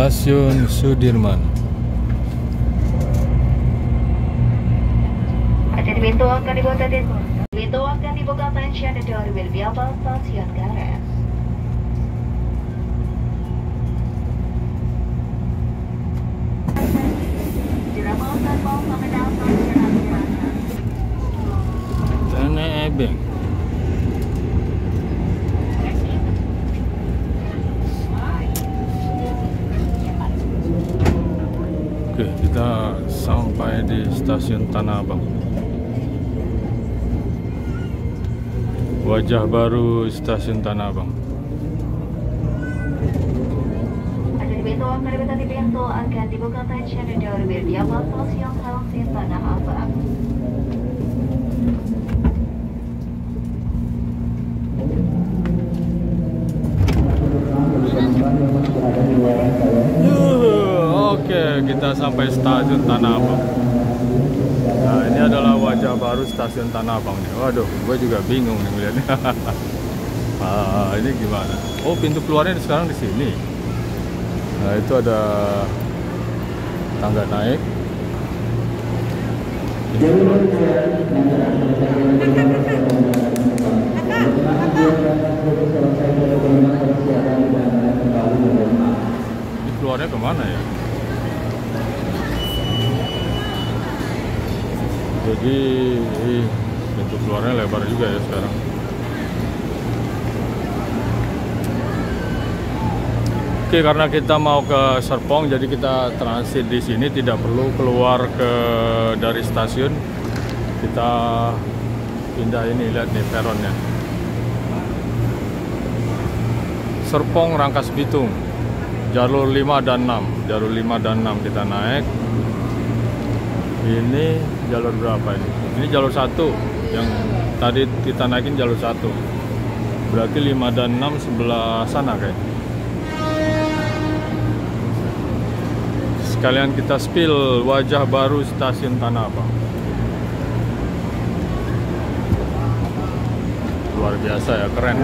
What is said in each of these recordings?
Stasiun Sudirman. Pintu akan dibuka attention dari beberapa stasiun Karet. Tanah Ebeng. Oke, kita sampai di stasiun Tanah Abang. Wajah baru stasiun Tanah Abang. Pintu akan dibuka attention dari beberapa stasiun Tanah Abang. Oke, kita sampai stasiun Tanah Abang. Nah, ini adalah wajah baru stasiun Tanah Abang nih. Waduh, gue juga bingung nih melihatnya. Ini gimana? Oh, pintu keluarnya sekarang di sini. Nah, itu ada tangga naik. Ini keluarnya kemana ya? Jadi pintu keluarnya lebar juga ya sekarang. Oke, karena kita mau ke Serpong, jadi kita transit di sini, tidak perlu keluar dari stasiun. Kita pindah ini, lihat nih peronnya. Serpong Rangkas Bitung, jalur 5 dan 6. Jalur 5 dan 6 kita naik. Ini jalur berapa ini? Ini jalur 1. Yang tadi kita naikin jalur 1. Berarti 5 dan 6 sebelah sana kayaknya. Sekalian kita spill wajah baru stasiun Tanah Abang. Luar biasa ya, keren.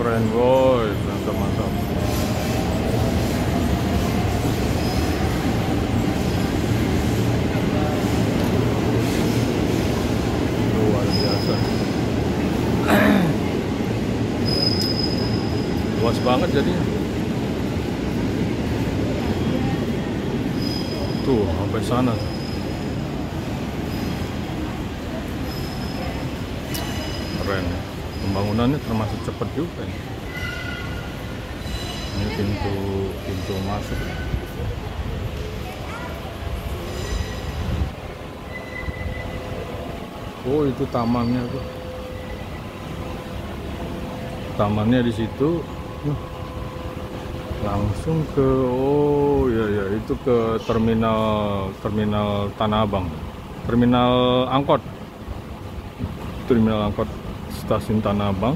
Keren boy, mantap. Luar biasa. Luas banget jadinya. Tuh, sampai sana. Keren. Pembangunannya termasuk cepat juga nih. Ini pintu masuk. Oh, itu tamannya tuh. Tamannya di situ. Langsung ke ya itu ke terminal Tanah Abang. Terminal angkot stasiun Tanah Abang.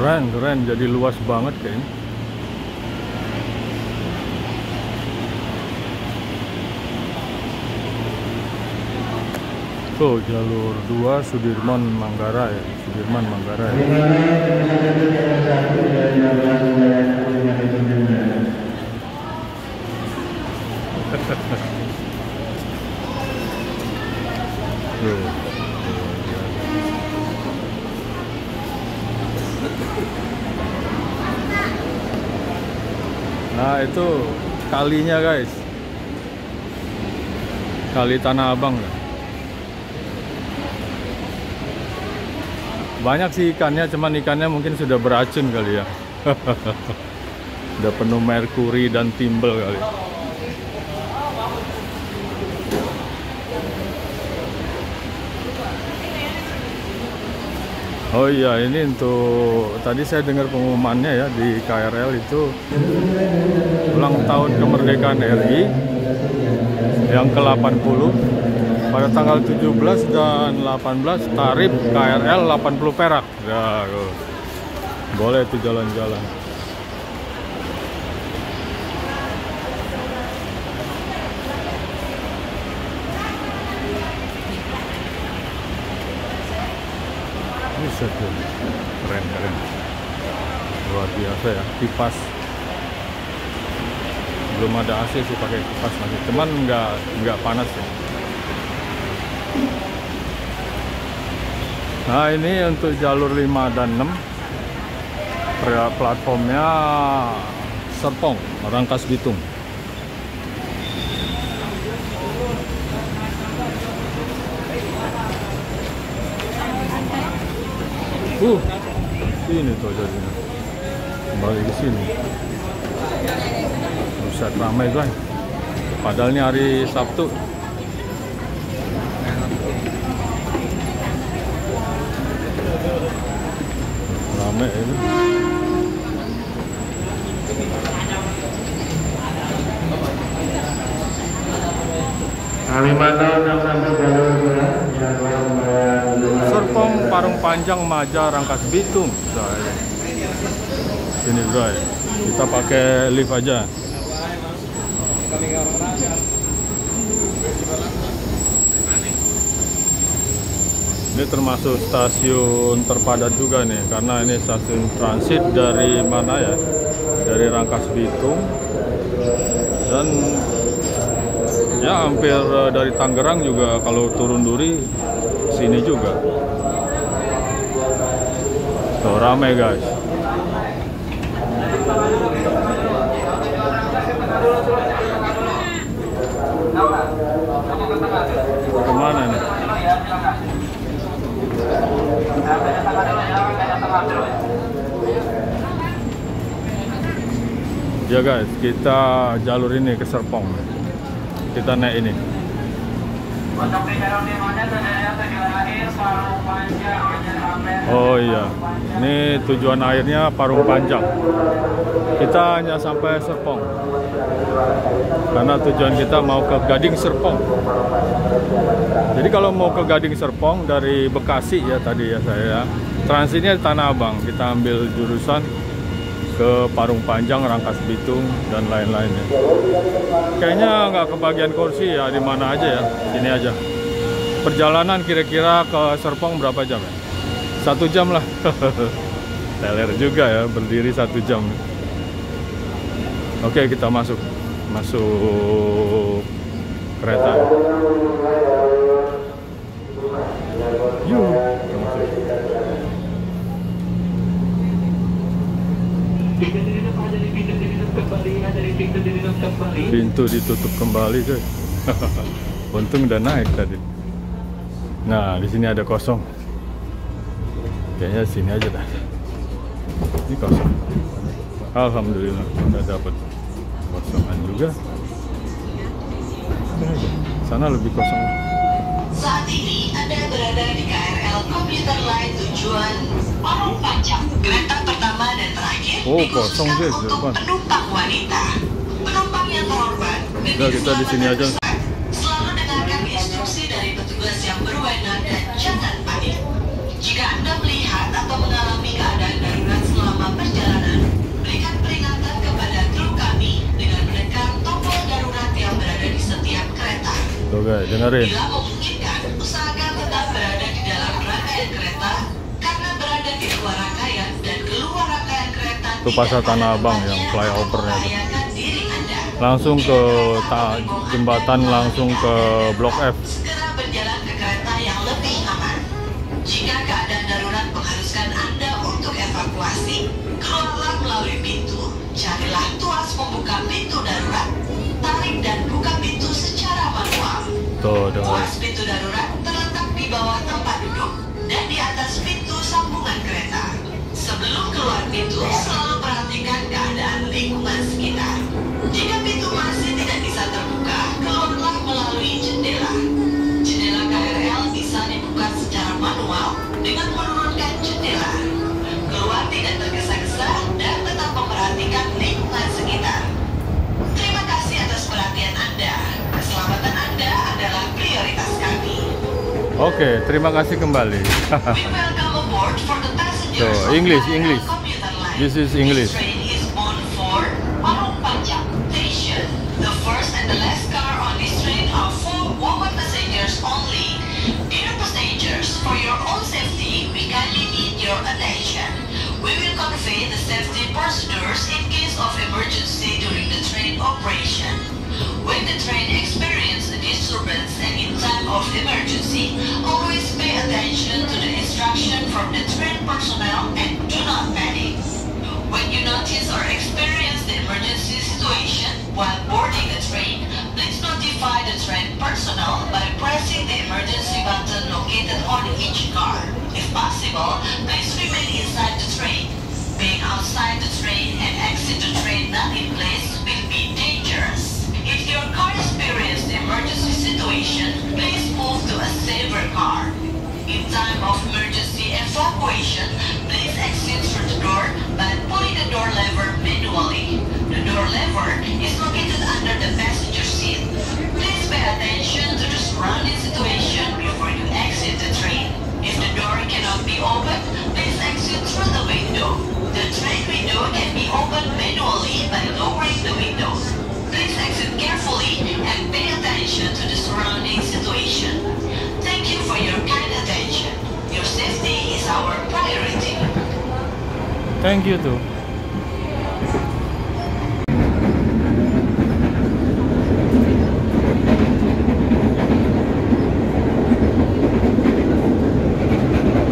Keren, jadi luas banget kayaknya. Tuh, jalur 2 Sudirman Manggarai. Nah, itu kalinya guys, kali Tanah Abang. Banyak sih ikannya, cuman ikannya mungkin sudah beracun kali ya. Udah penuh merkuri dan timbel kali. Oh iya, ini untuk tadi saya dengar pengumumannya ya di KRL itu ulang tahun kemerdekaan RI yang ke-80 pada tanggal 17 dan 18 tarif KRL 80 perak. Ya, boleh tuh jalan-jalan. Bisa tuh, keren, luar biasa ya, kipas. Belum ada AC sih, pakai kipas masih, cuman nggak panas ya. Nah ini untuk jalur 5 dan 6 platformnya Serpong, Rangkas Bitung. Ini tuh jadinya kembali ke sini. Buset, ramai guys. Padahal ini hari Sabtu. Ramai ini. Kalimantan yang sampai jalur Serpong, Parung Panjang, Maja, Rangkas Bitung. Sini guys, kita pakai lift aja. Ini termasuk stasiun terpadat juga nih, karena ini stasiun transit dari mana ya? Dari Rangkas Bitung dan ya hampir dari Tangerang juga, kalau turun Duri sini juga. Tuh ramai guys. Kemana nih? Ya guys, kita jalur ini ke Serpong. Kita naik ini. Oh iya, ini tujuan akhirnya Parung Panjang. Kita hanya sampai Serpong, karena tujuan kita mau ke Gading Serpong. Jadi kalau mau ke Gading Serpong dari Bekasi ya tadi ya saya, transitnya Tanah Abang. Kita ambil jurusan ke Parung Panjang, Rangkas Bitung dan lain-lainnya. Kayaknya nggak kebagian kursi ya, di mana aja ya, sini aja. Perjalanan kira-kira ke Serpong berapa jam ya? 1 jam lah. Teler juga ya, berdiri 1 jam. Oke, kita masuk kereta. Yuk. Pintu ditutup kembali guys. Untung udah naik tadi. Nah, di sini ada kosong. Kayaknya sini aja dah. Ini kosong. Alhamdulillah udah dapat kosongan juga. Sana lebih kosong. Saat ini Anda berada di KRL Komuter Line tujuan Parung Panjang. Kereta pertama dan terakhir kosong sih, untuk penumpang wanita. Penumpang yang terhormat, udah kita di sini aja. Selalu dengarkan instruksi dari petugas yang berwenang dan jangan panik. Jika Anda melihat atau mengalami keadaan darurat selama perjalanan, berikan peringatan kepada kru kami dengan menekan tombol darurat yang berada di setiap kereta. Tuh guys, dengerin. Bila memungkinkan, usahakan tetap berada di dalam rangkaian kereta, karena berada di luar rangkaian dan keluar rangkaian kereta. Itu pasar Tanah Abang yang flyovernya itu. Langsung ke jembatan, langsung ke Blok F. Segera berjalan ke kereta yang lebih aman. Jika keadaan darurat mengharuskan Anda untuk evakuasi, keluarlah melalui pintu. Carilah tuas pembuka pintu darurat. Tarik dan buka pintu secara manual. Tuh, dengar. Tuas pintu darurat terletak di bawah tempat duduk dan di atas pintu sambungan Oke, terima kasih kembali. We welcome aboard for the passengers So, of English, KRL English. Commuter Line. This is English. This train is bound for Parung Panjang Station. The first and the last car on this train are for women passengers only. Dear passengers, for your own safety, we kindly need your attention. We will convey the safety procedures in case of emergency during the train operation. When the train experiences a disturbance and in time of emergency, always pay attention to the instruction from the train personnel and do not panic. When you notice or experience the emergency situation while boarding the train, please notify the train personnel by pressing the emergency button located on each car. If possible, please remain inside the train. Being outside the train and exit the train not in place will be dangerous. If your car experiences the emergency situation, please move to a safer car. In time of emergency evacuation, please exit through the door by pulling the door lever manually. The door lever is located under the passenger seat. Please pay attention to the surrounding situation before you exit the train. If the door cannot be opened, please exit through the window. The train window can be opened manually by lowering the windows. Please exit carefully and pay attention to the surrounding situation. Thank you for your kind attention. Your safety is our priority. Thank you too.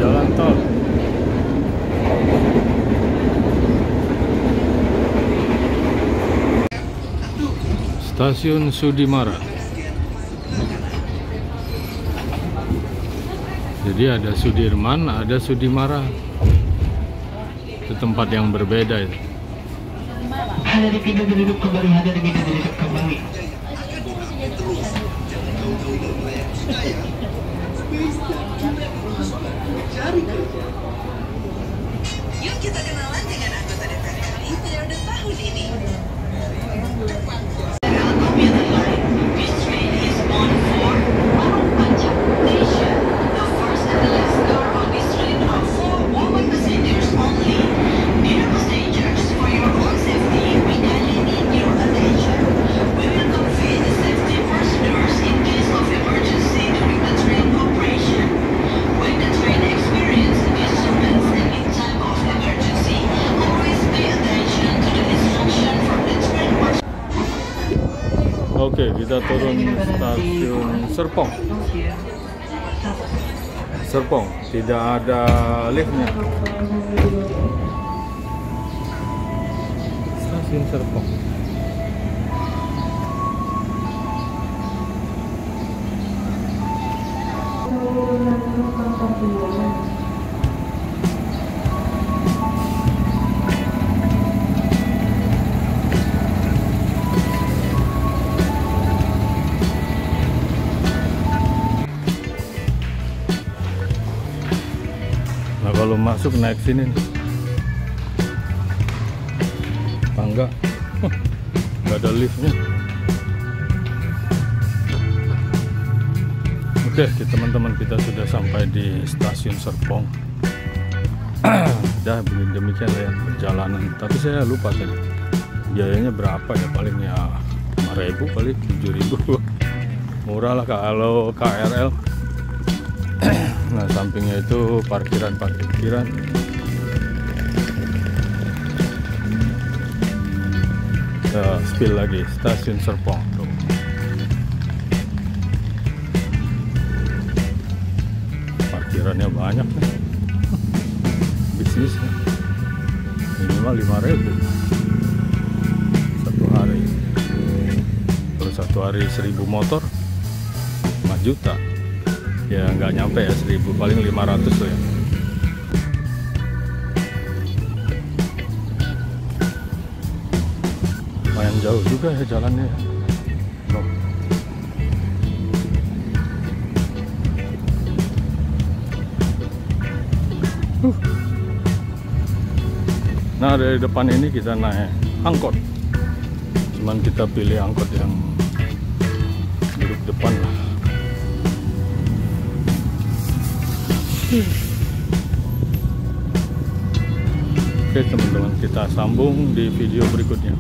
Jalan tol. Stasiun Sudimara. Jadi ada Sudirman, ada Sudimara. Itu tempat yang berbeda itu. Ada di pintu duduk kembali, ada di pintu duduk kembali. Yuk kita kenalan dengan anggota DPR RI periode tahun ini. KRL Commuter Line. This train is bound for Parung Panjang Station. The first and the last car on this train are for women passengers only. Dear passengers, for your own safety, we kindly need your attention. We will convey the safety procedures in case of emergency during the train operation. When the train experiences a disturbance and in time of emergency, always pay attention to the instruction from the train personnel. Oke, kita turun stasiun Serpong. Serpong, tidak ada liftnya. Stasiun Serpong. Nah, kalau masuk naik sini nih. Tangga. Nggak ada liftnya. Oke, teman-teman, kita sudah sampai di stasiun Serpong. Dah demikian lah ya perjalanan. Tapi saya lupa tadi biayanya berapa ya, paling ya 5.000 kali 7.000. Murah lah kalau KRL. Nah, sampingnya itu parkiran. Spill lagi stasiun Serpong tuh. Parkirannya banyak nih. Bisnisnya minimal 5.000 satu hari. Kalau satu hari 1.000 motor 5 juta. Ya nggak nyampe ya 1.000, paling 500 tuh ya. Lumayan jauh juga ya jalannya. Oh. Nah, dari depan ini kita naik angkot. Cuman kita pilih angkot yang duduk depan lah. Oke teman-teman, kita sambung di video berikutnya.